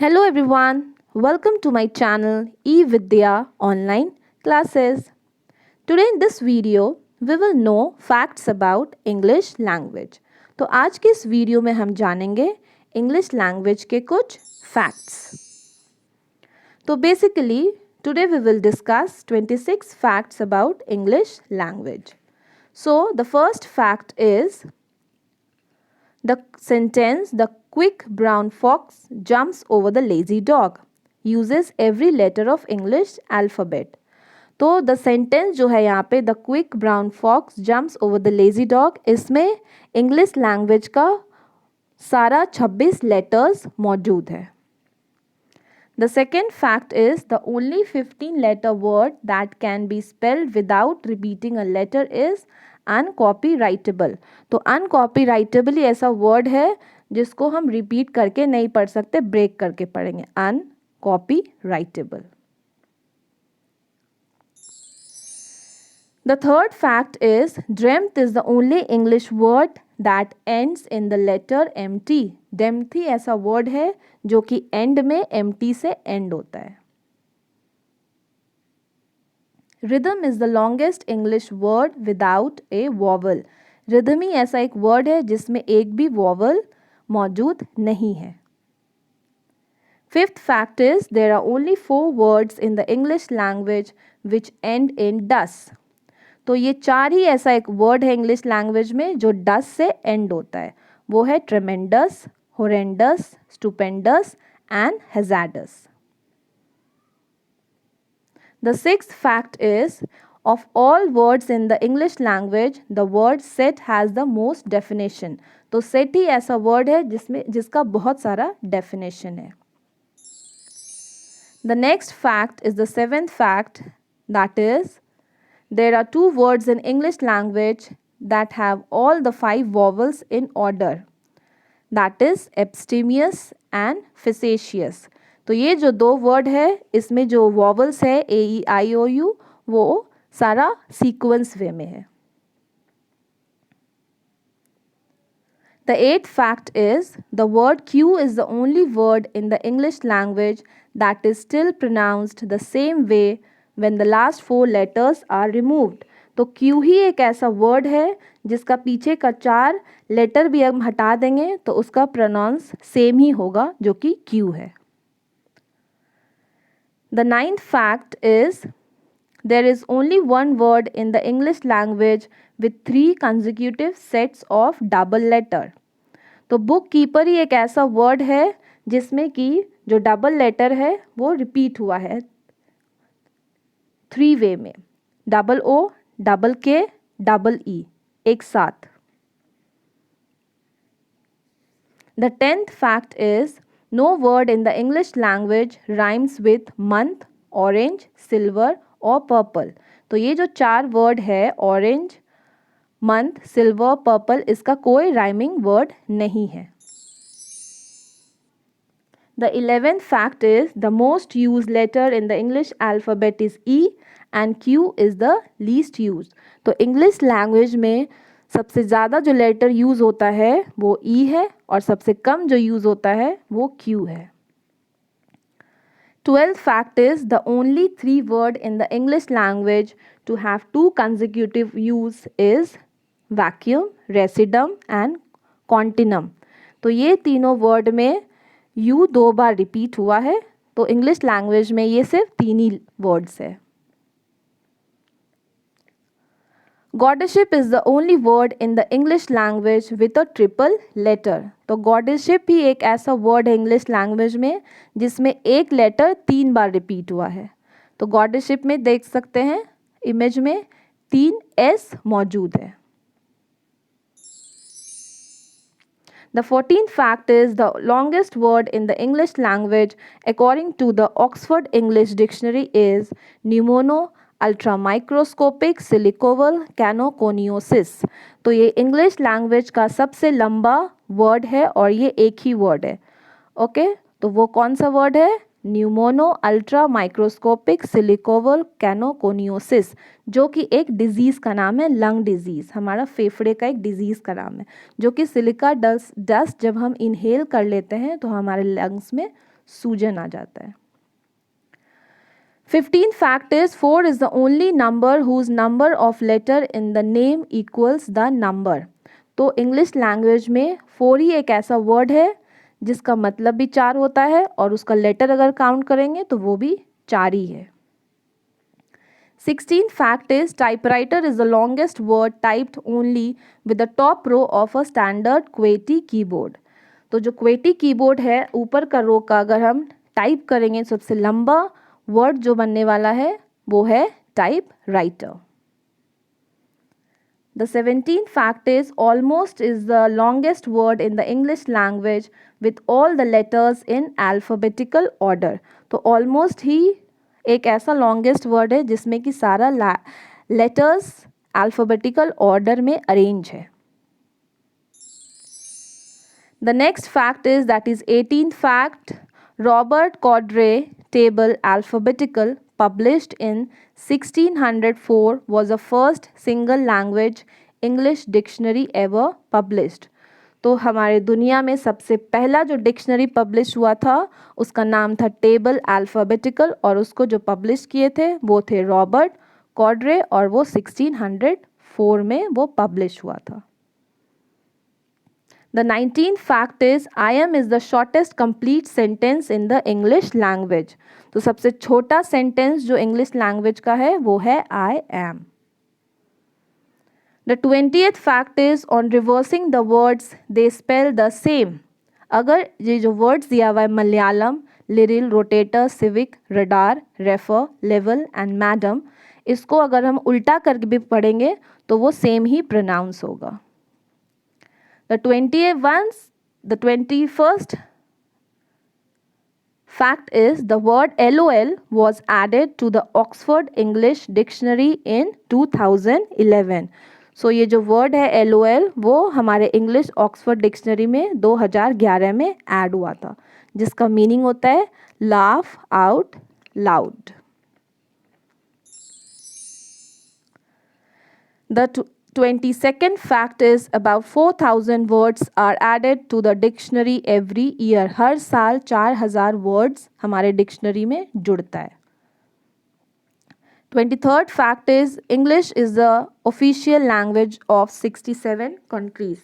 Hello everyone, welcome to my channel eVidya Online Classes. Today in this video, we will know facts about English language. तो आज के इस video में हम जानेंगे इंग्लिश लैंग्वेज के कुछ facts. तो basically, today we will discuss 26 facts about English language. So the first fact is the sentence, the quick brown fox jumps over the lazy dog, uses every letter of English alphabet. तो the sentence जो है यहाँ पे the quick brown fox jumps over the lazy dog, इसमें English language का सारा 26 letters मौजूद है. The second fact is the only 15 letter word that can be spelled without repeating a letter is uncopyrightable. तो uncopyrightable ही ऐसा word है जिसको हम रिपीट करके नहीं पढ़ सकते, ब्रेक करके पढ़ेंगे. uncopyrightable. The third fact is dreamt is the only English word that ends in the letter MT. dreamt ऐसा वर्ड है जो कि एंड में MT से एंड होता है. Rhythm is the longest English word without a vowel. Rhythm ही ऐसा एक वर्ड है जिसमें एक भी vowel मौजूद नहीं है. Fifth fact is there are only 4 words in the English language which end in das. तो ये 4 ही ऐसा एक वर्ड है इंग्लिश लैंग्वेज में जो डस से एंड होता है. वो है ट्रेमेंडस, horrendous, stupendous and hazardous. The sixth fact is of all words in the English language, the word set has the most definition. तो set ही ऐसा वर्ड है जिसका बहुत सारा definition है. The next fact is the seventh fact, that is there are 2 words in English language that have all the 5 vowels in order. That is abstemious and facetious. तो ये जो 2 वर्ड है इसमें जो वॉवल्स है AEIOU वो सारा सीक्वेंस वे में है. The eighth fact is the word Q is the only word in the English language that is still pronounced the same way when the last 4 letters are removed. तो Q ही एक ऐसा word है जिसका पीछे का 4 letter भी हम हटा देंगे तो उसका प्रोनाउंस सेम ही होगा जो कि Q है. The ninth fact is there is only one word in the English language with 3 consecutive sets of double letter. तो बुक कीपर ही एक ऐसा वर्ड है जिसमें कि जो डबल लेटर है वो रिपीट हुआ है 3 वे में, double O, double K, double E एक साथ. The 10th fact is no word in the English language rhymes with month, orange, silver or purple. तो ये जो 4 वर्ड है ऑरेंज, मंथ, सिल्वर, पर्पल, इसका कोई राइमिंग वर्ड नहीं है. The 11th fact is the most used letter in the English alphabet is E and Q is the least used. तो English language में सबसे ज़्यादा जो लेटर यूज़ होता है वो E है और सबसे कम जो यूज़ होता है वो Q है. 12th fact is the only 3 word in the English language to have 2 consecutive use is vacuum, recidum and continuum. तो ये तीनों वर्ड में U 2 बार रिपीट हुआ है तो इंग्लिश लैंग्वेज में ये सिर्फ 3 ही वर्ड्स है. Goddessship is the only word in the English language with a triple letter. तो goddessship ही एक ऐसा वर्ड है इंग्लिश लैंग्वेज में जिसमें एक लेटर 3 बार रिपीट हुआ है. तो goddessship में देख सकते हैं इमेज में 3 S मौजूद है. The 14th fact is the longest word in the English language according to the Oxford English Dictionary is pneumono अल्ट्रामाइक्रोस्कोपिक सिलिकोवल कैनोकोनियोसिस. तो ये इंग्लिश लैंग्वेज का सबसे लंबा वर्ड है और ये एक ही वर्ड है. ओके, तो वो कौन सा वर्ड है? न्यूमोनो अल्ट्रा माइक्रोस्कोपिक सिलिकोवल कैनोकोनियोसिस, जो कि एक डिजीज़ का नाम है, लंग डिजीज़, हमारा फेफड़े का एक डिजीज़ का नाम है, जो कि सिलिका डस्ट जब हम इनहेल कर लेते हैं तो हमारे लंग्स में सूजन आ जाता है। 15th fact is 4 is the only number whose number of letter in the name equals the number। तो इंग्लिश लैंग्वेज में 4 ही एक ऐसा वर्ड है जिसका मतलब भी 4 होता है और उसका लेटर अगर काउंट करेंगे तो वो भी 4 ही है। 16th fact is typewriter is the longest word typed only with the top row of a standard QWERTY keyboard। तो जो QWERTY कीबोर्ड है ऊपर का रो का अगर हम टाइप करेंगे सबसे लंबा वर्ड जो बनने वाला है वो है type writer. The 17th fact is almost is the longest word in the English language with all the letters in alphabetical order। तो almost ही एक ऐसा longest word है जिसमें कि सारा letters alphabetical order में arrange है। The next fact is that is 18th fact, Robert Cordray table alphabetical published in 1604 was the first single language English dictionary ever published। तो हमारे दुनिया में सबसे पहला जो डिक्शनरी पब्लिश हुआ था उसका नाम था टेबल अल्फ़ाबेटिकल और उसको जो पब्लिश किए थे वो थे रॉबर्ट कॉर्ड्रे और वो 1604 में वो पब्लिश हुआ था। The 19th fact is I am is the shortest complete sentence in the English language। तो सबसे छोटा सेंटेंस जो इंग्लिश लैंग्वेज का है वो है I am। The 20th fact is on reversing the words they spell the same। अगर ये जो वर्ड्स दिया हुआ है Malayalam, Liril, rotator, civic, radar, refer, level and madam, इसको अगर हम उल्टा करके भी पढ़ेंगे तो वो सेम ही प्रोनाउंस होगा। The 21st fact is the word LOL was added to the Oxford English Dictionary in 2011। सो ये जो वर्ड है LOL वो हमारे इंग्लिश ऑक्सफोर्ड डिक्शनरी में 2011 में ऐड हुआ था जिसका मीनिंग होता है laugh out loud. The 22nd fact is about 4,000 words are added to the dictionary every year। हर साल 4,000 words हमारे डिक्शनरी में जुड़ता है। 23rd fact is English is the official language of 67 countries।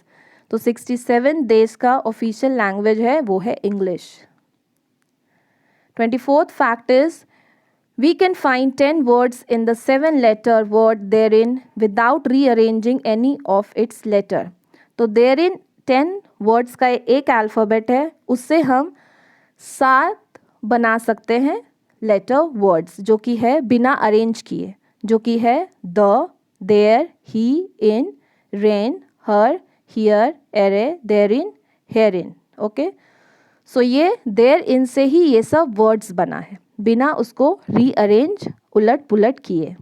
तो 67 देश का ऑफिशियल लैंग्वेज है वो है English. 24th fact is we can find 10 words in the 7-letter word therein without rearranging any of its letter। तो therein 10 words का एक alphabet है उससे हम 7 बना सकते हैं लेटर वर्ड्स जो कि है बिना अरेंज किए जो कि है the, there, he, in, rain, her, here, ere, therein, herein. Okay so ये देयर इन से ही ये सब वर्ड्स बना है बिना उसको रीअरेंज उलट पुलट किए।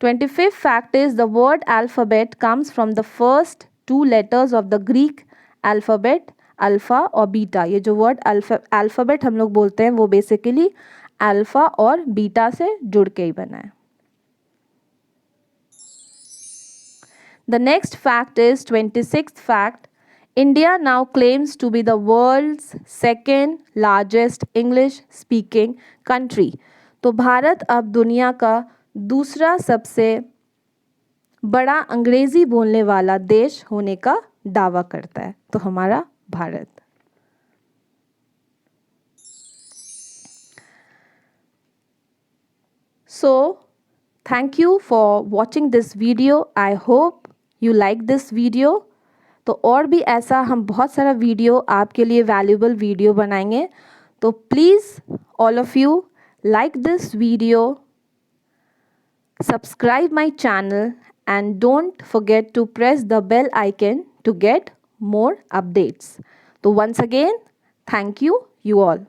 25th fact is the word alphabet comes from the first 2 letters of the Greek alphabet alpha और बीटा। ये जो वर्ड अल्फ़ाबेट हम लोग बोलते हैं वो बेसिकली अल्फ़ा और बीटा से जुड़ के ही बना है। The next fact is 26th fact, India now claims to be the world's second largest English speaking country। तो भारत अब दुनिया का दूसरा सबसे बड़ा अंग्रेज़ी बोलने वाला देश होने का दावा करता है तो हमारा Bharat. So thank you for watching this video। I hope you like this video। तो और भी ऐसा हम बहुत सारा वीडियो आपके लिए वैल्यूबल वीडियो बनाएंगे तो please all of you like this video, subscribe my channel and don't forget to press the bell icon to get more updates। So once again, thank you all.